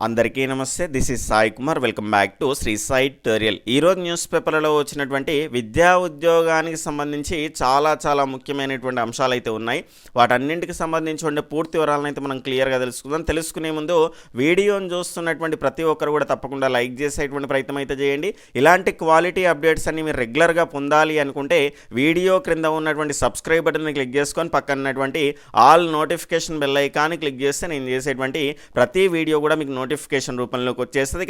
అందరికీ నమస్తే. This is Sai Kumar. Welcome back to Sri Sai tutorial. ఈరోజు న్యూస్ పేపర్లలో వచ్చినటువంటి విద్యా ఉద్యోగానికి సంబంధించి చాలా ముఖ్యమైనటువంటి అంశాలు అయితే ఉన్నాయి. వాటన్నింటికి సంబంధించి పూర్తి వివరాలను అయితే మనం క్లియర్గా తెలుసుకుందాం. తెలుసుకునే ముందు వీడియోని చూస్తున్నటువంటి ప్రతి ఒక్కరు కూడా తప్పకుండా లైక్ చేసేటువంటి ప్రయత్నం అయితే చేయండి. ఇలాంటి క్వాలిటీ అప్డేట్స్ అన్ని మీరు రెగ్యులర్గా పొందాలి అనుకుంటే వీడియో క్రింద ఉన్నటువంటి సబ్స్క్రైబ్ బటన్ని క్లిక్ చేసుకొని పక్కన ఉన్నటువంటి ఆల్ నోటిఫికేషన్ బెల్ ఐకాన్ని క్లిక్ చేస్తే నేను చేసేటువంటి ప్రతి వీడియో కూడా మీకు నోటిఫికేషన్ రూపంలోకి వచ్చేస్తుంది.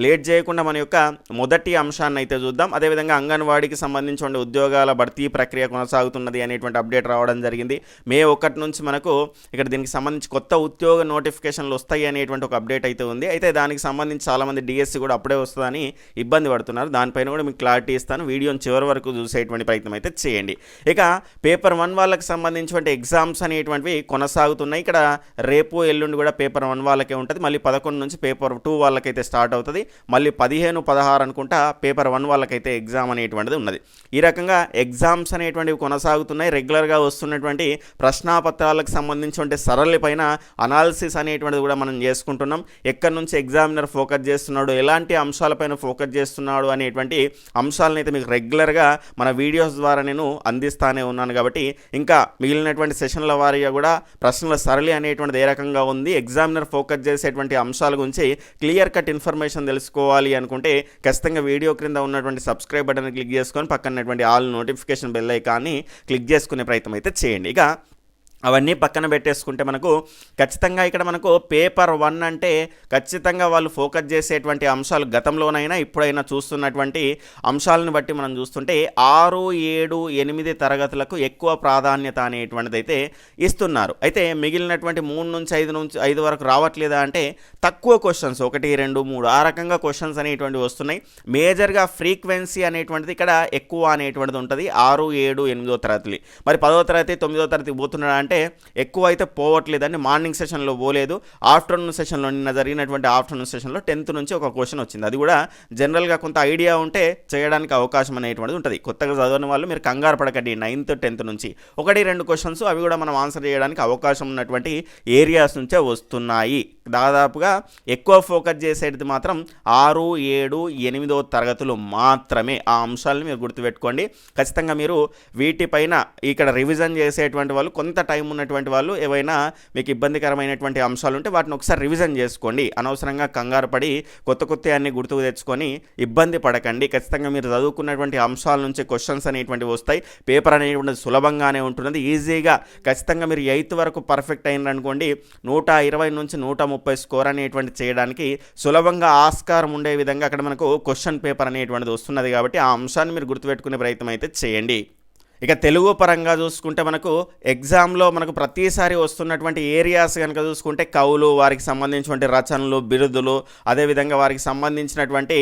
లేట్ చేయకుండా మన యొక్క మొదటి అంశాన్ని అయితే చూద్దాం. అదేవిధంగా అంగన్వాడీకి సంబంధించిన ఉద్యోగాల భర్తీ ప్రక్రియ కొనసాగుతున్నది అనేటువంటి అప్డేట్ రావడం జరిగింది. మే 1 నుంచి మనకు ఇక్కడ దీనికి సంబంధించి కొత్త ఉద్యోగ నోటిఫికేషన్లు వస్తాయి అనేటువంటి ఒక అప్డేట్ అయితే ఉంది. అయితే దానికి సంబంధించి చాలామంది డిఎస్సి కూడా అప్పుడే వస్తుందని ఇబ్బంది పడుతున్నారు. దానిపైన కూడా మీకు క్లారిటీ ఇస్తాను. వీడియోని చివరి వరకు చూసేటువంటి ప్రయత్నం అయితే చేయండి. ఇక పేపర్ 1 వాళ్ళకి సంబంధించిన ఎగ్జామ్స్ అనేటువంటివి కొనసాగుతున్నాయి. ఇక్కడ రేపు ఎల్లుండి కూడా పేపర్ 1 వాళ్ళకే ఉంటుంది. మళ్ళీ 11 నుంచి పేపర్ 2 వాళ్ళకైతే స్టార్ట్ అవుతుంది. మళ్ళీ 15, 16 అనుకుంటా పేపర్ 1 వాళ్ళకైతే ఎగ్జామ్ అనేటువంటిది ఉన్నది. ఈ రకంగా ఎగ్జామ్స్ అనేటువంటివి కొనసాగుతున్నాయి. రెగ్యులర్గా వస్తున్నటువంటి ప్రశ్నాపత్రాలకు సంబంధించిన సరళి పైన అనాలిసిస్ అనేటువంటిది కూడా మనం చేసుకుంటున్నాం. ఎక్కడి నుంచి ఎగ్జామినర్ ఫోకస్ చేస్తున్నాడు, ఎలాంటి అంశాలపైన ఫోకస్ చేస్తున్నాడు అనేటువంటి అంశాలను అయితే మీకు రెగ్యులర్గా మన వీడియోస్ ద్వారా నేను అందిస్తానే ఉన్నాను. కాబట్టి ఇంకా మిగిలినటువంటి సెషన్ల వారీగా కూడా ప్రశ్నల సరళి అనేటువంటిది ఏ రకంగా ఉంది, ఎగ్జామినర్ ఫోకస్ చేసేటువంటి అంశాల గురించి క్లియర్ కట్ ఇన్ఫర్మేషన్ తెలుసుకోవాలి అనుకుంటే ఖచ్చితంగా వీడియో క్రింద ఉన్నటువంటి సబ్స్క్రైబ్ బటన్ క్లిక్ చేసుకొని పక్కనటువంటి ఆల్ నోటిఫికేషన్ బెల్ ఐకాన్ని క్లిక్ చేసుకునే ప్రయత్నం అయితే చేయండి. ఇక అవన్నీ పక్కన పెట్టేసుకుంటే మనకు ఖచ్చితంగా ఇక్కడ మనకు పేపర్ 1 అంటే ఖచ్చితంగా వాళ్ళు ఫోకస్ చేసేటువంటి అంశాలు గతంలోనైనా ఇప్పుడైనా చూస్తున్నటువంటి అంశాలను బట్టి మనం చూస్తుంటే 6, 7, 8 తరగతులకు ఎక్కువ ప్రాధాన్యత అనేటువంటిది అయితే ఇస్తున్నారు. అయితే మిగిలినటువంటి 3 నుంచి 5 వరకు రావట్లేదా అంటే తక్కువ క్వశ్చన్స్ 1, 2, 3 ఆ రకంగా క్వశ్చన్స్ అనేటువంటివి వస్తున్నాయి. మేజర్గా ఫ్రీక్వెన్సీ అనేటువంటిది ఇక్కడ ఎక్కువ అనేటువంటిది ఉంటుంది 6, 7, 8 తరగతులు. మరి 10వ తరగతి 9వ తరగతి పోతున్నాడా అంటే ఎక్కువ అయితే పోవట్లేదండి. మార్నింగ్ సెషన్లో పోలేదు. ఆఫ్టర్నూన్ సెషన్లో నిన్న జరిగినటువంటి ఆఫ్టర్నూన్ సెషన్లో 10th నుంచి ఒక క్వశ్చన్ వచ్చింది. అది కూడా జనరల్గా కొంత ఐడియా ఉంటే చేయడానికి అవకాశం అనేటువంటిది ఉంటుంది. కొత్తగా చదవని వాళ్ళు మీరు కంగారు పడకండి. 9th, 10th నుంచి 1, 2 క్వశ్చన్స్ అవి కూడా మనం ఆన్సర్ చేయడానికి అవకాశం ఉన్నటువంటి ఏరియాస్ నుంచే వస్తున్నాయి. దాదాపుగా ఎక్కువ ఫోకస్ చేసేది మాత్రం 6, 7, 8వ తరగతులు మాత్రమే. ఆ అంశాలను మీరు గుర్తుపెట్టుకోండి. ఖచ్చితంగా మీరు వీటిపైన ఇక్కడ రివిజన్ చేసేటువంటి వాళ్ళు, కొంత టైం ఉన్నటువంటి వాళ్ళు ఏవైనా మీకు ఇబ్బందికరమైనటువంటి అంశాలు ఉంటే వాటిని ఒకసారి రివిజన్ చేసుకోండి. అనవసరంగా కంగారు పడి కొత్త అన్ని గుర్తుకు తెచ్చుకొని ఇబ్బంది పడకండి. ఖచ్చితంగా మీరు చదువుకున్నటువంటి అంశాల నుంచి క్వశ్చన్స్ అనేటువంటివి వస్తాయి. పేపర్ అనేటువంటిది సులభంగానే ఉంటున్నది. ఈజీగా ఖచ్చితంగా మీరు 8th వరకు పర్ఫెక్ట్ అయినారనుకోండి 120 నుంచి 130 స్కోర్ అనేటువంటి చేయడానికి సులభంగా ఆస్కారం ఉండే విధంగా అక్కడ మనకు క్వశ్చన్ పేపర్ అనేటువంటిది వస్తున్నది. కాబట్టి ఆ అంశాన్ని మీరు గుర్తుపెట్టుకునే ప్రయత్నం అయితే చేయండి. ఇక తెలుగు పరంగా చూసుకుంటే మనకు ఎగ్జామ్లో మనకు ప్రతిసారి వస్తున్నటువంటి ఏరియాస్ కనుక చూసుకుంటే కవులు, వారికి సంబంధించినటువంటి రచనలు, బిరుదులు, అదేవిధంగా వారికి సంబంధించినటువంటి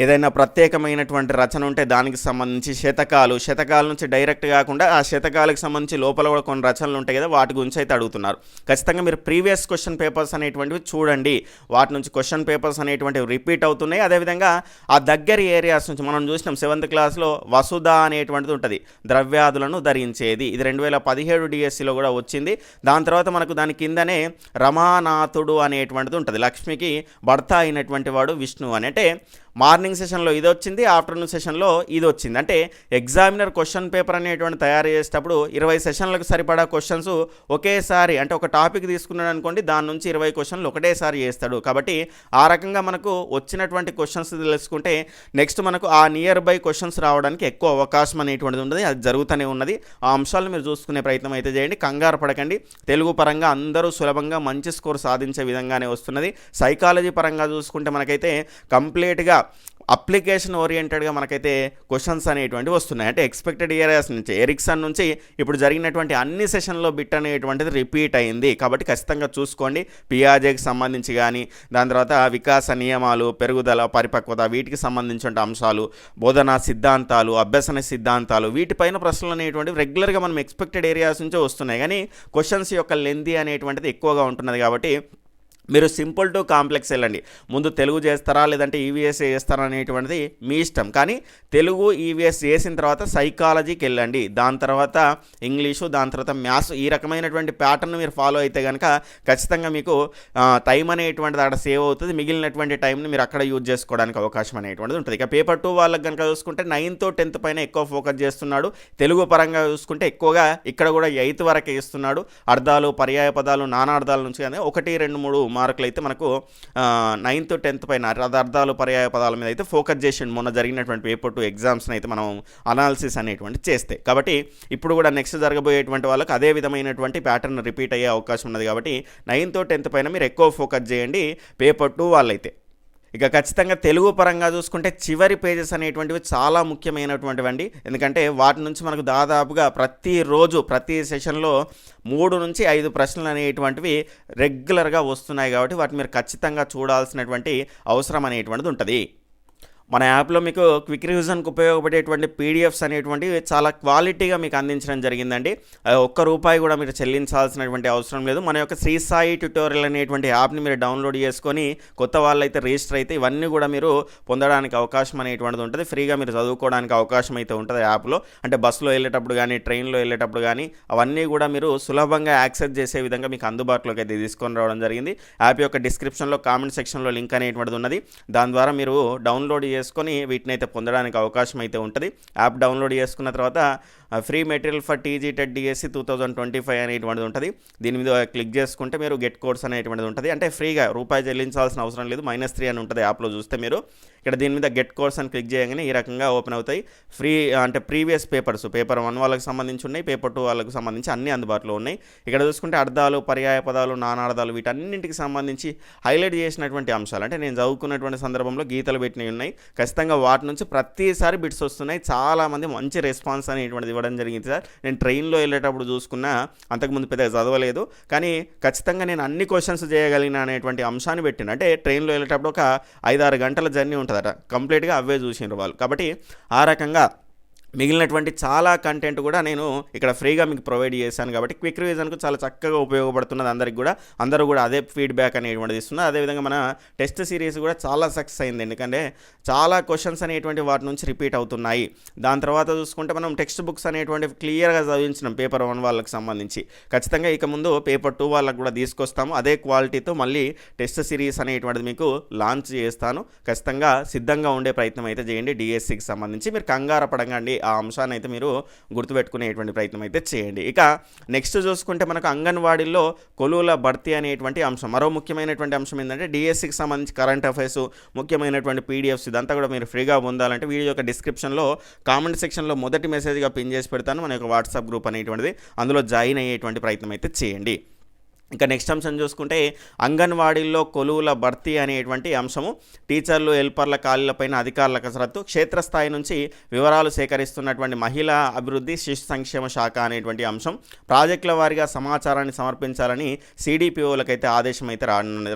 ఏదైనా ప్రత్యేకమైనటువంటి రచన ఉంటే దానికి సంబంధించి శతకాల నుంచి డైరెక్ట్ కాకుండా ఆ శతకాలకు సంబంధించి లోపల కూడా కొన్ని రచనలు ఉంటాయి కదా, వాటి గురించి అయితే అడుగుతున్నారు. ఖచ్చితంగా మీరు ప్రీవియస్ క్వశ్చన్ పేపర్స్ అనేటువంటివి చూడండి. వాటి నుంచి క్వశ్చన్ పేపర్స్ అనేటువంటివి రిపీట్ అవుతున్నాయి. అదేవిధంగా ఆ దగ్గర ఏరియాస్ నుంచి మనం చూసినాం 7th క్లాస్లో వసుధ అనేటువంటిది ఉంటుంది, ద్రవ్యాదులను ధరించేది. ఇది 2017 డిఎస్సిలో కూడా వచ్చింది. దాని తర్వాత మనకు దాని కిందనే రమానాథుడు అనేటువంటిది ఉంటుంది. లక్ష్మికి భర్త అయినటువంటి వాడు విష్ణు అని. అంటే మార్నింగ్ సెషన్లో ఇది వచ్చింది, ఆఫ్టర్నూన్ సెషన్లో ఇది వచ్చింది. అంటే ఎగ్జామినర్ క్వశ్చన్ పేపర్ అనేటువంటి తయారు చేసేటప్పుడు 20 సెషన్లకు సరిపడా క్వశ్చన్స్ ఒకేసారి, అంటే ఒక టాపిక్ తీసుకున్నాడు అనుకోండి, దాని నుంచి 20 క్వశ్చన్లు ఒకటేసారి చేస్తాడు. కాబట్టి ఆ రకంగా మనకు వచ్చినటువంటి క్వశ్చన్స్ తెలుసుకుంటే నెక్స్ట్ మనకు ఆ నియర్ బై క్వశ్చన్స్ రావడానికి ఎక్కువ అవకాశం అనేటువంటిది ఉంటుంది. అది జరుగుతూనే ఉన్నది. ఆ అంశాలను మీరు చూసుకునే ప్రయత్నం అయితే చేయండి. కంగారు పడకండి. తెలుగు పరంగా అందరూ సులభంగా మంచి స్కోర్ సాధించే విధంగానే వస్తున్నది. సైకాలజీ పరంగా చూసుకుంటే మనకైతే కంప్లీట్గా అప్లికేషన్ ఓరియంటెడ్గా మనకైతే క్వశ్చన్స్ అనేటువంటివి వస్తున్నాయి. అంటే ఎక్స్పెక్టెడ్ ఏరియాస్ నుంచి ఎరిక్సన్ నుంచి ఇప్పుడు జరిగినటువంటి అన్ని సెషన్లో బిట్ అనేటువంటిది రిపీట్ అయింది. కాబట్టి ఖచ్చితంగా చూసుకోండి. పియాజేకి సంబంధించి కానీ, దాని తర్వాత వికాస నియమాలు, పెరుగుదల, పరిపక్వత, వీటికి సంబంధించిన అంశాలు, బోధనా సిద్ధాంతాలు, అభ్యసన సిద్ధాంతాలు, వీటిపైన ప్రశ్నలు అనేటువంటివి రెగ్యులర్గా మనం ఎక్స్పెక్టెడ్ ఏరియాస్ నుంచే వస్తున్నాయి. కానీ క్వశ్చన్స్ యొక్క లెంతీ అనేటువంటిది ఎక్కువగా ఉంటున్నది. కాబట్టి మీరు సింపుల్ టు కాంప్లెక్స్ వెళ్ళండి. ముందు తెలుగు చేస్తారా లేదంటే ఈవీఎస్ చేస్తారా అనేటువంటిది మీ ఇష్టం. కానీ తెలుగు ఈవీఎస్ చేసిన తర్వాత సైకాలజీకి వెళ్ళండి. దాని తర్వాత ఇంగ్లీషు, దాని తర్వాత మ్యాథ్స్. ఈ రకమైనటువంటి ప్యాటర్న్ మీరు ఫాలో అయితే కనుక ఖచ్చితంగా మీకు టైం అనేటువంటిది అక్కడ సేవ్ అవుతుంది. మిగిలినటువంటి టైంని మీరు అక్కడ యూజ్ చేసుకోవడానికి అవకాశం అనేటువంటిది ఉంటుంది. ఇక పేపర్ 2 వాళ్ళకి కనుక చూసుకుంటే 9th 10th పైన ఎక్కువ ఫోకస్ చేస్తున్నాడు. తెలుగు పరంగా చూసుకుంటే ఎక్కువగా ఇక్కడ కూడా 8th వరకే ఇస్తున్నాడు. అర్థాలు, పర్యాయ పదాలు, నానార్థాల నుంచి కానీ 1, 2, 3 మార్కులు అయితే మనకు 9th 10th పైన అర్థాలు, పర్యాయ పదాల మీద అయితే ఫోకస్ చేసిండు మొన్న జరిగినటువంటి పేపర్ 2 ఎగ్జామ్స్ని అయితే మనం అనాలిసిస్ అనేటువంటి చేస్తే. కాబట్టి ఇప్పుడు కూడా నెక్స్ట్ జరగబోయేటువంటి వాళ్ళకి అదే విధమైనటువంటి ప్యాటర్న్ రిపీట్ అయ్యే అవకాశం ఉన్నది. కాబట్టి 9th 10th పైన మీరు ఎక్కువ ఫోకస్ చేయండి పేపర్ 2 వాళ్ళైతే. ఇక ఖచ్చితంగా తెలుగు పరంగా చూసుకుంటే చివరి పేజెస్ అనేటువంటివి చాలా ముఖ్యమైనటువంటివి అండి. ఎందుకంటే వాటి నుంచి మనకు దాదాపుగా ప్రతిరోజు ప్రతి సెషన్లో 3 నుంచి 5 ప్రశ్నలు అనేటువంటివి రెగ్యులర్గా వస్తున్నాయి. కాబట్టి వాటిని మీరు ఖచ్చితంగా చూడాల్సినటువంటి అవసరం అనేటువంటిది ఉంటుంది. మన యాప్లో మీకు క్విక్ రివిజన్కి ఉపయోగపడేటువంటి పీడిఎఫ్స్ అనేటువంటివి చాలా క్వాలిటీగా మీకు అందించడం జరిగిందండి. ₹1 కూడా మీరు చెల్లించాల్సినటువంటి అవసరం లేదు. మన యొక్క శ్రీ సాయి ట్యుటోరియల్ అనేటువంటి యాప్ని మీరు డౌన్లోడ్ చేసుకొని కొత్త వాళ్ళైతే రిజిస్టర్ అయితే ఇవన్నీ కూడా మీరు పొందడానికి అవకాశం అనేటువంటిది ఉంటుంది. ఫ్రీగా మీరు చదువుకోవడానికి అవకాశం అయితే ఉంటుంది యాప్లో. అంటే బస్సులో వెళ్ళేటప్పుడు కానీ, ట్రైన్లో వెళ్ళేటప్పుడు కానీ అవన్నీ కూడా మీరు సులభంగా యాక్సెస్ చేసే విధంగా మీకు అందుబాటులోకి అయితే తీసుకొని రావడం జరిగింది. యాప్ యొక్క డిస్క్రిప్షన్లో కామెంట్ సెక్షన్లో లింక్ అనేటువంటిది ఉన్నది. దాని ద్వారా మీరు డౌన్లోడ్ చేసుకొని వీటిని అయితే పొందడానికి అవకాశం అయితే ఉంటుంది. యాప్ డౌన్లోడ్ చేసుకున్న తర్వాత free material for TG TET DSC 2025 అనేటువంటిది ఉంటుంది. దీని మీద క్లిక్ చేసుకుంటే మీరు గెట్ కోర్స్ అనేటువంటిది ఉంటుంది. అంటే ఫ్రీగా ₹1 చెల్లించాల్సిన అవసరం లేదు. -3 అని ఉంటుంది యాప్లో చూస్తే. మీరు ఇక్కడ దీని మీద గెట్ కోర్స్ అని క్లిక్ చేయగానే ఈ రకంగా ఓపెన్ అవుతాయి. ఫ్రీ అంటే ప్రీవియస్ పేపర్ 1 వాళ్ళకి సంబంధించి ఉన్నాయి, పేపర్ 2 వాళ్ళకి సంబంధించి అన్ని అందుబాటులో ఉన్నాయి. ఇక్కడ చూసుకుంటే అర్థాలు, పర్యాయ పదాలు, నానార్థాలు వీటన్నింటికి సంబంధించి హైలైట్ చేసినటువంటి అంశాలు, అంటే నేను చదువుకున్నటువంటి సందర్భంలో గీతలు పెట్టినవి ఉన్నాయి. ఖచ్చితంగా వాటి నుంచి ప్రతిసారి బిట్స్ వస్తున్నాయి. చాలామంది మంచి రెస్పాన్స్ అనేటువంటిది ఇవ్వడం జరిగింది సార్. నేను ట్రైన్లో వెళ్ళేటప్పుడు చూసుకున్నా, అంతకుముందు పెద్దగా చదవలేదు కానీ ఖచ్చితంగా నేను అన్ని క్వశ్చన్స్ చేయగలిగిన అనేటువంటి అంశాన్ని పెట్టిన. అంటే ట్రైన్లో వెళ్ళేటప్పుడు ఒక 5-6 గంటల జర్నీ ఉంటుందట, కంప్లీట్గా అవే చూసినారు వాళ్ళు. కాబట్టి ఆ రకంగా మిగిలినటువంటి చాలా కంటెంట్ కూడా నేను ఇక్కడ ఫ్రీగా మీకు ప్రొవైడ్ చేశాను. కాబట్టి క్విక్ రివిజన్కు చాలా చక్కగా ఉపయోగపడుతున్నది అందరికి కూడా. అందరూ కూడా అదే ఫీడ్బ్యాక్ అనేటువంటిది ఇస్తున్నారు. అదేవిధంగా మన టెస్ట్ సిరీస్ కూడా చాలా సక్సెస్ అయింది. ఎందుకంటే చాలా క్వశ్చన్స్ అనేటువంటి వాటి నుంచి రిపీట్ అవుతున్నాయి. దాని తర్వాత చూసుకుంటే మనం టెక్స్ట్ బుక్స్ అనేటువంటి క్లియర్గా చదివించినాం పేపర్ 1 వాళ్ళకి సంబంధించి. ఖచ్చితంగా ఇక ముందు పేపర్ 2 వాళ్ళకి కూడా తీసుకొస్తాము. అదే క్వాలిటీతో మళ్ళీ టెస్ట్ సిరీస్ అనేటువంటిది మీకు లాంచ్ చేస్తాను. ఖచ్చితంగా సిద్ధంగా ఉండే ప్రయత్నం అయితే చేయండి. డిఎస్సికి సంబంధించి మీరు కంగారు పడకండి, ఆ అంశాన్ని అయితే మీరు గుర్తుపెట్టుకునేటువంటి ప్రయత్నం అయితే చేయండి. ఇక నెక్స్ట్ చూసుకుంటే మనకు అంగన్వాడీల్లో కొలువుల భర్తీ అనేటువంటి అంశం, మరో ముఖ్యమైనటువంటి అంశం ఏంటంటే డిఎస్సికి సంబంధించి కరెంట్ అఫైర్స్, ముఖ్యమైనటువంటి పీడిఎఫ్స్ ఇదంతా కూడా మీరు ఫ్రీగా పొందాలంటే వీడియో యొక్క డిస్క్రిప్షన్లో కామెంట్ సెక్షన్లో మొదటి మెసేజ్గా పిన్ చేసి పెడతాను మన యొక్క వాట్సాప్ గ్రూప్ అనేటువంటిది. అందులో జాయిన్ అయ్యేటువంటి ప్రయత్నం అయితే చేయండి. ఇంకా నెక్స్ట్ అంశం చూసుకుంటే అంగన్వాడీల్లో కొలువుల భర్తీ అనేటువంటి అంశము. టీచర్లు, హెల్పర్ల ఖాళీలపైన అధికారుల కసరత్తు, క్షేత్రస్థాయి నుంచి వివరాలు సేకరిస్తున్నటువంటి మహిళా అభివృద్ధి శిశు సంక్షేమ శాఖ అనేటువంటి అంశం. ప్రాజెక్టుల వారీగా సమాచారాన్ని సమర్పించాలని సిడిపిఓలకైతే ఆదేశం అయితే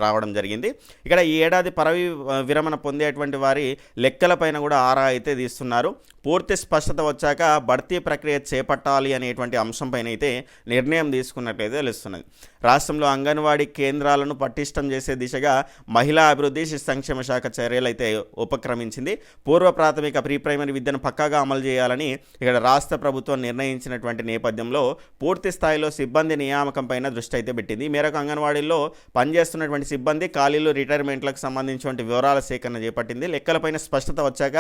రావడం జరిగింది. ఇక్కడ ఈ ఏడాది పదవి విరమణ పొందేటువంటి వారి లెక్కలపైన కూడా ఆరా అయితే తీస్తున్నారు. పూర్తి స్పష్టత వచ్చాక భర్తీ ప్రక్రియ చేపట్టాలి అనేటువంటి అంశంపైన అయితే నిర్ణయం తీసుకున్నట్లయితే తెలుస్తున్నది. రాష్ట్రంలో అంగన్వాడీ కేంద్రాలను పటిష్టం చేసే దిశగా మహిళా అభివృద్ధి శిశు సంక్షేమ శాఖ చర్యలు అయితే ఉపక్రమించింది. పూర్వ ప్రాథమిక ప్రీ ప్రైమరీ విద్యను పక్కాగా అమలు చేయాలని ఇక్కడ రాష్ట్ర ప్రభుత్వం నిర్ణయించినటువంటి నేపథ్యంలో పూర్తి స్థాయిలో సిబ్బంది నియామకం పైన దృష్టి అయితే పెట్టింది. ఈ మేరకు అంగన్వాడీల్లో పనిచేస్తున్నటువంటి సిబ్బంది ఖాళీలు, రిటైర్మెంట్లకు సంబంధించినటువంటి వివరాల సేకరణ చేపట్టింది. లెక్కలపైన స్పష్టత వచ్చాక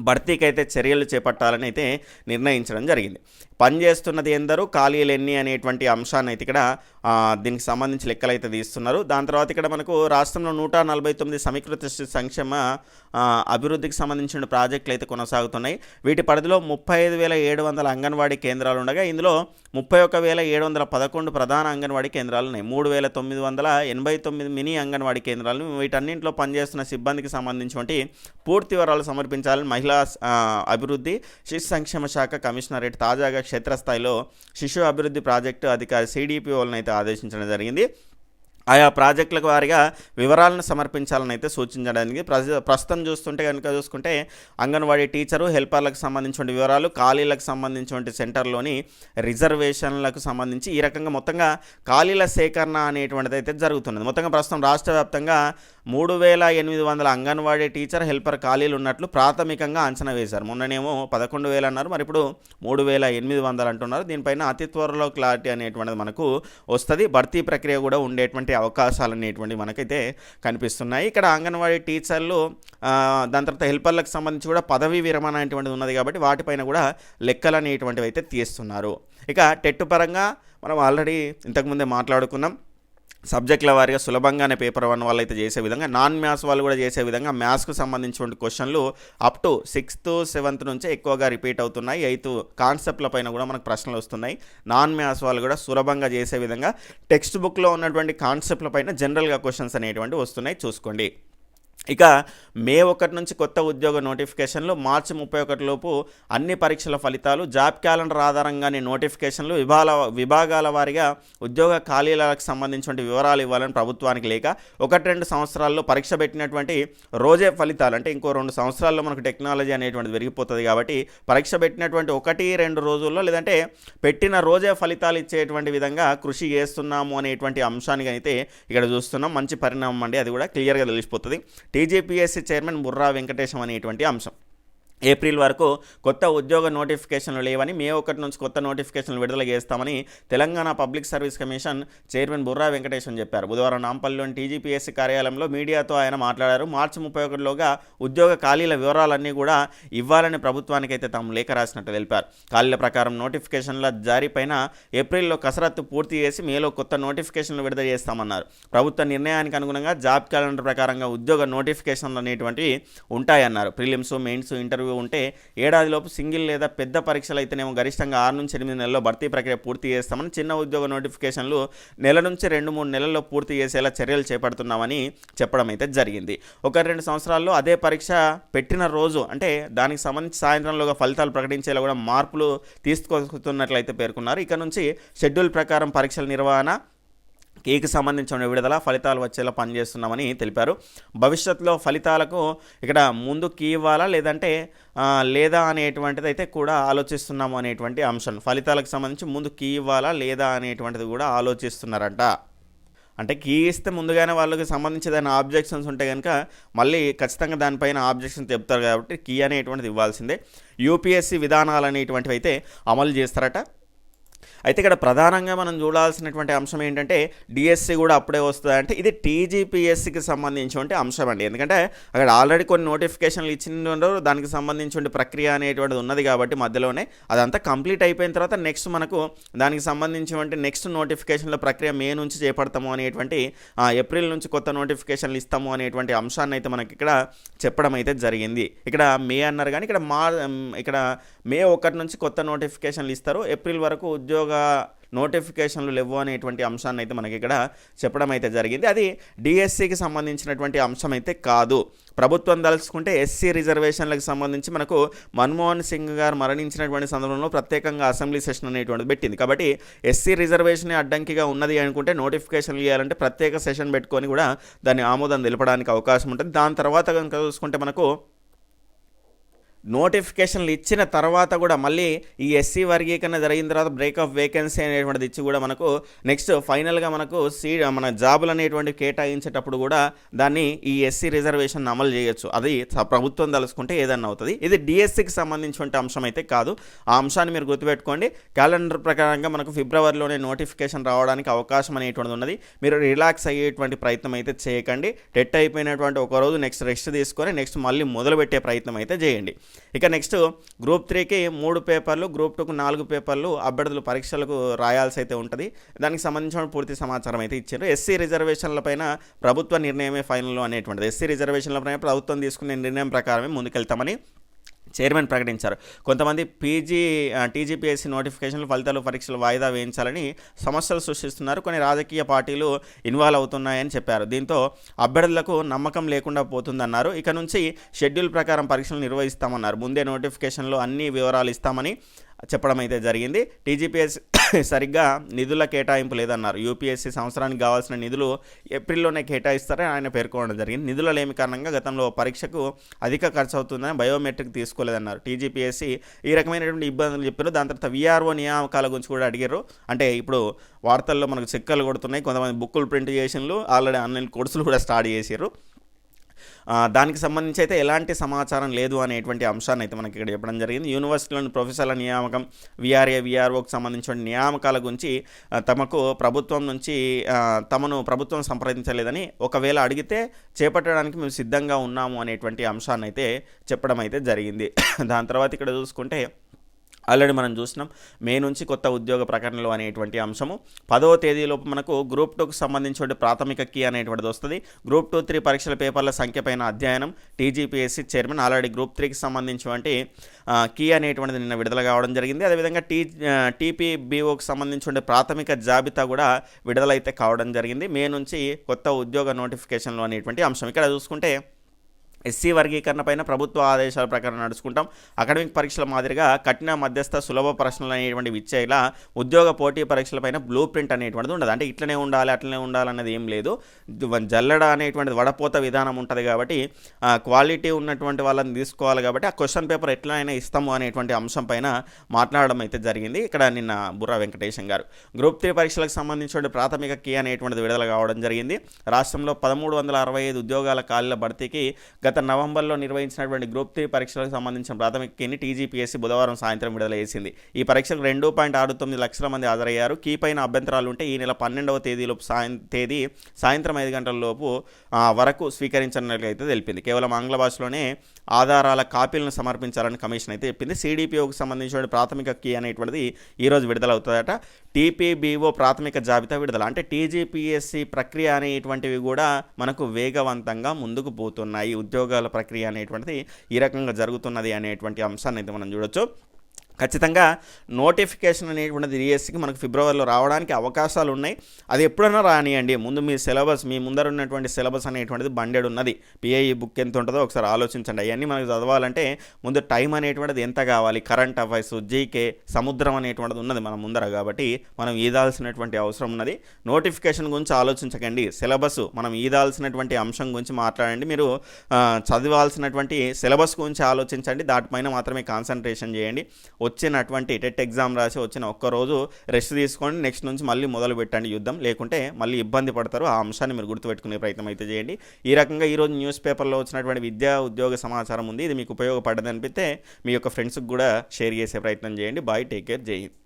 భర్తీకి అయితే చర్యలు చేపట్టాలని అయితే నిర్ణయించడం జరిగింది. పనిచేస్తున్నది ఎందరూ, ఖాళీలు ఎన్ని అనేటువంటి అంశాన్ని అయితే ఇక్కడ దీనికి సంబంధించి లెక్కలు అయితే తీస్తున్నారు. దాని తర్వాత ఇక్కడ మనకు రాష్ట్రంలో 149 సమీకృత సంక్షేమ అభివృద్ధికి సంబంధించిన ప్రాజెక్టులు అయితే కొనసాగుతున్నాయి. వీటి పరిధిలో 35,700 అంగన్వాడీ కేంద్రాలు ఉండగా ఇందులో 31,711 ప్రధాన అంగన్వాడీ కేంద్రాలు ఉన్నాయి. 3,989 మినీ అంగన్వాడీ కేంద్రాలు. వీటన్నింటిలో పనిచేస్తున్న సిబ్బందికి సంబంధించినటువంటి పూర్తి వివరాలు సమర్పించాలని మహిళా అభివృద్ధి శిశు సంక్షేమ శాఖ కమిషనరేట్ తాజాగా క్షేత్రస్థాయిలో శిశు అభివృద్ధి ప్రాజెక్టు అధికారి సిడిపిఓలను అయితే ఆదేశించడం జరిగింది. ఆయా ప్రాజెక్టులకు వారిగా వివరాలను సమర్పించాలని అయితే సూచించడానికి ప్రస్తుతం చూసుకుంటే అంగన్వాడీ టీచరు హెల్పర్లకు సంబంధించిన వివరాలు, ఖాళీలకు సంబంధించిన సెంటర్లోని రిజర్వేషన్లకు సంబంధించి ఈ రకంగా మొత్తంగా ఖాళీల సేకరణ అనేటువంటిది అయితే జరుగుతున్నది. మొత్తంగా ప్రస్తుతం రాష్ట్ర వ్యాప్తంగా 3800 అంగన్వాడీ టీచర్ హెల్పర్ ఖాళీలు ఉన్నట్లు ప్రాథమికంగా అంచనా వేశారు. మొన్ననేమో 11,000 అన్నారు, మరి ఇప్పుడు 3800 అంటున్నారు. దీనిపైన అతి త్వరలో క్లారిటీ అనేటువంటిది మనకు వస్తుంది. భర్తీ ప్రక్రియ కూడా ఉండేటువంటి అవకాశాలు అనేటువంటివి మనకైతే కనిపిస్తున్నాయి. ఇక్కడ అంగన్వాడీ టీచర్లు దాని తర్వాత హెల్పర్లకు సంబంధించి కూడా పదవీ విరమణ అనేటువంటిది ఉన్నది కాబట్టి వాటిపైన కూడా లెక్కలు అనేటువంటివి అయితే తీస్తున్నారు. ఇక టెట్ పరంగా మనం ఆల్రెడీ ఇంతకుముందే మాట్లాడుకున్నాం. సబ్జెక్టుల వారిగా సులభంగానే పేపర్ 1 వాళ్ళు అయితే చేసే విధంగా, నాన్ మ్యాథ్స్ వాళ్ళు కూడా చేసే విధంగా మ్యాథ్స్కు సంబంధించిన క్వశ్చన్లు అప్ టు 6th 7th నుంచే ఎక్కువగా రిపీట్ అవుతున్నాయి. 8th కాన్సెప్ట్ల పైన కూడా మనకు ప్రశ్నలు వస్తున్నాయి. నాన్ మ్యాథ్స్ వాళ్ళు కూడా సులభంగా చేసే విధంగా టెక్స్ట్ బుక్లో ఉన్నటువంటి కాన్సెప్ట్ల పైన జనరల్గా క్వశ్చన్స్ అనేటువంటివి వస్తున్నాయి, చూసుకోండి. ఇక మే 1 నుంచి కొత్త ఉద్యోగ నోటిఫికేషన్లు, మార్చి 31 లోపు అన్ని పరీక్షల ఫలితాలు, జాబ్ క్యాలెండర్ ఆధారంగానే నోటిఫికేషన్లు, విభాగాల వారీగా ఉద్యోగ ఖాళీలకు సంబంధించిన వివరాలు ఇవ్వాలని ప్రభుత్వానికి లేక 1-2 సంవత్సరాల్లో పరీక్ష పెట్టినటువంటి రోజే ఫలితాలు, అంటే ఇంకో 2 సంవత్సరాల్లో మనకు టెక్నాలజీ అనేటువంటిది పెరిగిపోతుంది కాబట్టి పరీక్ష పెట్టినటువంటి 1-2 రోజుల్లో లేదంటే పెట్టిన రోజే ఫలితాలు ఇచ్చేటువంటి విధంగా కృషి చేస్తున్నాము అనేటువంటి అంశానికి అయితే ఇక్కడ చూస్తున్నాం. మంచి పరిణామం అండి, అది కూడా క్లియర్గా తెలిసిపోతుంది. టీజీపీఎస్సీ చైర్మన్ బుర్రా వెంకటేశం అనేటువంటి అంశం. ఏప్రిల్ వరకు కొత్త ఉద్యోగ నోటిఫికేషన్లు లేవని, మే 1 నుంచి కొత్త నోటిఫికేషన్లు విడుదల చేస్తామని Telangana public service commission chairman Burra Venkatesham చెప్పారు. బుధవారం నాంపల్లిలోని టీజీపీఎస్సీ కార్యాలయంలో మీడియాతో ఆయన మాట్లాడారు. మార్చి 31లోగా ఉద్యోగ ఖాళీల వివరాలన్నీ కూడా ఇవ్వాలని ప్రభుత్వానికి అయితే తాము లేఖ రాసినట్టు తెలిపారు. ఖాళీల ప్రకారం నోటిఫికేషన్ల జారీపైన ఏప్రిల్లో కసరత్తు పూర్తి చేసి మేలో కొత్త నోటిఫికేషన్లు విడుదల చేస్తామన్నారు. ప్రభుత్వ నిర్ణయానికి అనుగుణంగా జాబ్ క్యాలెండర్ ప్రకారంగా ఉద్యోగ నోటిఫికేషన్లు అనేటువంటివి ఉంటాయన్నారు. ప్రిలిమ్స్, మెయిన్స్, ఇంటర్వ్యూ ఉంటే ఏడాదిలోపు సింగిల్ లేదా పెద్ద పరీక్షలు అయితేనేమో గరిష్టంగా 6 నుంచి 8 నెలల్లో భర్తీ ప్రక్రియ పూర్తి చేస్తామని, చిన్న ఉద్యోగ నోటిఫికేషన్లు నెల నుంచి 2-3 నెలల్లో పూర్తి చేసేలా చర్యలు చేపడుతున్నామని చెప్పడం అయితే జరిగింది. 1-2 సంవత్సరాల్లో అదే పరీక్ష పెట్టిన రోజు అంటే దానికి సంబంధించి సాయంత్రంలోగా ఫలితాలు ప్రకటించేలా కూడా మార్పులు తీసుకొస్తున్నట్లయితే పేర్కొన్నారు. ఇక నుంచి షెడ్యూల్ ప్రకారం పరీక్షల నిర్వహణ, కీకి సంబంధించిన విడుదల, ఫలితాలు వచ్చేలా పనిచేస్తున్నామని తెలిపారు. భవిష్యత్తులో ఫలితాలకు ఇక్కడ ముందు కీ ఇవ్వాలా లేదా అనేటువంటిది అయితే కూడా ఆలోచిస్తున్నాము అనేటువంటి అంశం. ఫలితాలకు సంబంధించి ముందు కీ ఇవ్వాలా లేదా అనేటువంటిది కూడా ఆలోచిస్తున్నారంట. అంటే కీ ఇస్తే ముందుగానే వాళ్ళకి సంబంధించి దాని ఆబ్జెక్షన్స్ ఉంటే కనుక మళ్ళీ ఖచ్చితంగా దానిపైన ఆబ్జెక్షన్స్ చెప్తారు కాబట్టి కీ అనేటువంటిది ఇవ్వాల్సిందే. యూపీఎస్సీ విధానాలు అనేటువంటివి అయితే అమలు చేస్తారట. అయితే ఇక్కడ ప్రధానంగా మనం చూడాల్సినటువంటి అంశం ఏంటంటే డిఎస్సి కూడా అప్పుడే వస్తుంది. అంటే ఇది టీజీపీఎస్సికి సంబంధించినటువంటి అంశం అండి. ఎందుకంటే అక్కడ ఆల్రెడీ కొన్ని నోటిఫికేషన్లు ఇచ్చిండ్రు, దానికి సంబంధించిన ప్రక్రియ అనేటువంటిది ఉన్నది కాబట్టి మధ్యలోనే అదంతా కంప్లీట్ అయిపోయిన తర్వాత నెక్స్ట్ మనకు దానికి సంబంధించినటువంటి నెక్స్ట్ నోటిఫికేషన్ల ప్రక్రియ మే నుంచి చేపడతాము అనేటువంటి, ఏప్రిల్ నుంచి కొత్త నోటిఫికేషన్లు ఇస్తాము అనేటువంటి అంశాన్ని అయితే మనకి ఇక్కడ చెప్పడం అయితే జరిగింది. ఇక్కడ మే అన్నారు కానీ ఇక్కడ మే 1 నుంచి కొత్త నోటిఫికేషన్లు ఇస్తారు, ఏప్రిల్ వరకు ఉద్యోగ నోటిఫికేషన్లు లేవు అనేటువంటి అంశాన్ని అయితే మనకి ఇక్కడ చెప్పడం అయితే జరిగింది. అది డిఎస్సికి సంబంధించినటువంటి అంశం అయితే కాదు. ప్రభుత్వం తలుచుకుంటే ఎస్సీ రిజర్వేషన్లకు సంబంధించి మనకు మన్మోహన్ సింగ్ గారు మరణించినటువంటి సందర్భంలో ప్రత్యేకంగా అసెంబ్లీ సెషన్ అనేటువంటిది పెట్టింది. కాబట్టి ఎస్సీ రిజర్వేషన్ అడ్డంకిగా ఉన్నది అనుకుంటే నోటిఫికేషన్లు ఇవ్వాలంటే ప్రత్యేక సెషన్ పెట్టుకొని కూడా దాన్ని ఆమోదం తెలపడానికి అవకాశం ఉంటుంది. దాని తర్వాత కనుక చూసుకుంటే మనకు నోటిఫికేషన్లు ఇచ్చిన తర్వాత కూడా మళ్ళీ ఈ ఎస్సీ వర్గీకరణ జరిగిన తర్వాత బ్రేక్ ఆఫ్ వేకెన్సీ అనేటువంటిది ఇచ్చి కూడా మనకు నెక్స్ట్ ఫైనల్గా మనకు మన జాబులు అనేటువంటి కేటాయించేటప్పుడు కూడా దాన్ని ఈ ఎస్సీ రిజర్వేషన్ అమలు చేయొచ్చు. అది ప్రభుత్వం తలుచుకుంటే ఏదన్నా అవుతుంది. ఇది డిఎస్సికి సంబంధించిన అంశం అయితే కాదు. ఆ అంశాన్ని మీరు గుర్తుపెట్టుకోండి. క్యాలెండర్ ప్రకారంగా మనకు ఫిబ్రవరిలోనే నోటిఫికేషన్ రావడానికి అవకాశం అనేటువంటిది ఉన్నది. మీరు రిలాక్స్ అయ్యేటువంటి ప్రయత్నం అయితే చేయకండి. టెట్ అయిపోయినటువంటి ఒక రోజు నెక్స్ట్ రెస్ట్ తీసుకొని నెక్స్ట్ మళ్ళీ మొదలుపెట్టే ప్రయత్నం అయితే చేయండి. ఇక నెక్స్ట్ గ్రూప్ 3కి 3 పేపర్లు, గ్రూప్ 2కు 4 పేపర్లు అభ్యర్థులు పరీక్షలకు రాయాల్సి అయితే ఉంటుంది. దానికి సంబంధించిన పూర్తి సమాచారం అయితే ఇచ్చారు. ఎస్సీ రిజర్వేషన్లపైన ప్రభుత్వ నిర్ణయమే ఫైనల్ అనేటువంటిది. ఎస్సీ రిజర్వేషన్లపైన ప్రభుత్వం తీసుకునే నిర్ణయం ప్రకారమే ముందుకెళ్తామని చైర్మన్ ప్రకటించారు. కొంతమంది టీజీపీఎస్సీ నోటిఫికేషన్లు, ఫలితాలు, పరీక్షలు వాయిదా వేయించాలని సమస్యలు సృష్టిస్తున్నారు. కొన్ని రాజకీయ పార్టీలు ఇన్వాల్వ్ అవుతున్నాయని చెప్పారు. దీంతో అభ్యర్థులకు నమ్మకం లేకుండా పోతుందన్నారు. ఇక నుంచి షెడ్యూల్ ప్రకారం పరీక్షలు నిర్వహిస్తామన్నారు. ముందే నోటిఫికేషన్లో అన్ని వివరాలు ఇస్తామని చెప్పడం అయితే జరిగింది. సరిగ్గా నిధుల కేటాయింపు లేదన్నారు. యూపీఎస్సీ సంవత్సరానికి కావాల్సిన నిధులు ఏప్రిల్లోనే కేటాయిస్తారని ఆయన పేర్కొనడం జరిగింది. నిధుల లేమి కారణంగా గతంలో పరీక్షకు అధిక ఖర్చు అవుతుందని బయోమెట్రిక్ తీసుకోలేదన్నారు. టీజీపీఎస్సీ ఈ రకమైనటువంటి ఇబ్బందులు చెప్పారు. దాని తర్వాత వీఆర్ఓ నియామకాల గురించి కూడా అడిగారు. అంటే ఇప్పుడు వార్తల్లో మనకు చెక్కలు కొడుతున్నాయి, కొంతమంది బుక్కులు ప్రింట్ చేసినలు, ఆల్రెడీ ఆన్లైన్ కోర్సులు కూడా స్టార్ట్ చేసారు. దానికి సంబంధించి అయితే ఎలాంటి సమాచారం లేదు అనేటువంటి అంశాన్ని అయితే మనకి ఇక్కడ చెప్పడం జరిగింది. యూనివర్సిటీలోని ప్రొఫెసర్ల నియామకం, వీఆర్ఏ వీఆర్ఓకి సంబంధించిన నియామకాల గురించి తమకు ప్రభుత్వం నుంచి తమను ప్రభుత్వం సంప్రదించలేదని, ఒకవేళ అడిగితే చేపట్టడానికి మేము సిద్ధంగా ఉన్నాము అనేటువంటి అంశాన్ని అయితే చెప్పడం అయితే జరిగింది. దాని తర్వాత ఇక్కడ చూసుకుంటే ఆల్రెడీ మనం చూసినాం మే నుంచి కొత్త ఉద్యోగ ప్రకటనలు అనేటువంటి అంశము 10వ తేదీలోపు మనకు గ్రూప్ 2కు సంబంధించిన ప్రాథమిక కీ అనేటువంటిది వస్తుంది. గ్రూప్ 2, 3 పరీక్షల పేపర్ల సంఖ్యపైన అధ్యయనం. టీజీపీఎస్సీ చైర్మన్ ఆల్రెడీ గ్రూప్ 3కి సంబంధించినటువంటి కీ అనేటువంటిది నిన్న విడుదల కావడం జరిగింది. అదేవిధంగా టీపీబీఓకి సంబంధించిన ప్రాథమిక జాబితా కూడా విడుదలైతే కావడం జరిగింది. మే నుంచి కొత్త ఉద్యోగ నోటిఫికేషన్లు అనేటువంటి అంశం. ఇక్కడ చూసుకుంటే ఎస్సీ వర్గీకరణ పైన ప్రభుత్వ ఆదేశాల ప్రకారం నడుచుకుంటాం. అకాడమిక్ పరీక్షల మాదిరిగా కఠిన, మధ్యస్థ, సులభ ప్రశ్నలు అనేటువంటివి ఇచ్చేలా ఉద్యోగ పోటీ పరీక్షలపైన బ్లూ ప్రింట్ అనేటువంటిది ఉండదు. అంటే ఇట్లనే ఉండాలి అట్లనే ఉండాలన్నది ఏం లేదు. జల్లెడ అనేటువంటిది వడపోత విధానం ఉంటుంది కాబట్టి క్వాలిటీ ఉన్నటువంటి వాళ్ళని తీసుకోవాలి కాబట్టి ఆ క్వశ్చన్ పేపర్ ఎట్లయినా ఇస్తాము అనేటువంటి అంశం పైన మాట్లాడడం అయితే జరిగింది ఇక్కడ నిన్న బుర్రా వెంకటేశం గారు. గ్రూప్ 3 పరీక్షలకు సంబంధించిన ప్రాథమిక కీ అనేటువంటిది విడుదల కావడం జరిగింది. రాష్ట్రంలో 1365 ఉద్యోగాల ఖాళీల భర్తీకి గత నవంబర్లో నిర్వహించినటువంటి గ్రూప్ 3 పరీక్షలకు సంబంధించిన ప్రాథమిక కీని టీజీపీఎస్సీ బుధవారం సాయంత్రం విడుదల చేసింది. ఈ పరీక్షకు 2.69 లక్షల మంది హాజరయ్యారు. కీ పైన అభ్యంతరాలు ఉంటే ఈ నెల 12వ తేదీలోపు సాయంత్రం 5 గంటల లోపు వరకు స్వీకరించనున్నట్లయితే తెలిపింది. కేవలం ఆంగ్ల భాషలోనే ఆధారాల కాపీలను సమర్పించాలని కమిషన్ అయితే చెప్పింది. సిడిపిఓకి సంబంధించిన ప్రాథమిక కీ అనేటువంటిది ఈరోజు విడుదలవుతుందట. టీపీబీఓ ప్రాథమిక జాబితా విడుదల, అంటే టీజీపీఎస్సీ ప్రక్రియ అనేటువంటివి కూడా మనకు వేగవంతంగా ముందుకు పోతున్నాయి. ఉద్యోగాల ప్రక్రియ అనేటువంటిది ఈ రకంగా జరుగుతున్నది అనేటువంటి అంశాన్ని అయితే మనం చూడొచ్చు. ఖచ్చితంగా నోటిఫికేషన్ అనేటువంటిది డిఎస్సికి మనకు ఫిబ్రవరిలో రావడానికి అవకాశాలు ఉన్నాయి. అది ఎప్పుడైనా రానియండి. ముందు మీ సిలబస్, మీ ముందర ఉన్నటువంటి సిలబస్ అనేటువంటిది బండెడ్ ఉన్నది. పిఐఈ బుక్ ఎంత ఉంటుందో ఒకసారి ఆలోచించండి. అవన్నీ మనకు చదవాలంటే ముందు టైం అనేటువంటిది ఎంత కావాలి, కరెంట్ అఫైర్స్, జీకే, సముద్రం అనేటువంటిది ఉన్నది మన ముందర. కాబట్టి మనం ఈదాల్సినటువంటి అవసరం ఉన్నది. నోటిఫికేషన్ గురించి ఆలోచించకండి. సిలబస్ మనం ఈదాల్సినటువంటి అంశం గురించి మాట్లాడండి. మీరు చదవాల్సినటువంటి సిలబస్ గురించి ఆలోచించండి. దాటిపైన మాత్రమే కాన్సన్ట్రేషన్ చేయండి. వచ్చినటువంటి టెట్ ఎగ్జామ్ రాసి వచ్చిన ఒక్కరోజు రెస్ట్ తీసుకోండి. నెక్స్ట్ నుంచి మళ్ళీ మొదలు పెట్టండి యుద్ధం. లేకుంటే మళ్ళీ ఇబ్బంది పడతారు. ఆ అంశాన్ని మీరు గుర్తుపెట్టుకునే ప్రయత్నం అయితే చేయండి. ఈ రకంగా ఈరోజు న్యూస్ పేపర్లో వచ్చినటువంటి విద్యా ఉద్యోగ సమాచారం ఉంది. ఇది మీకు ఉపయోగపడదని అనిపిస్తే మీ యొక్క ఫ్రెండ్స్కి కూడా షేర్ చేసే ప్రయత్నం చేయండి. బాయ్, టేక్ కేర్, జై హింద్.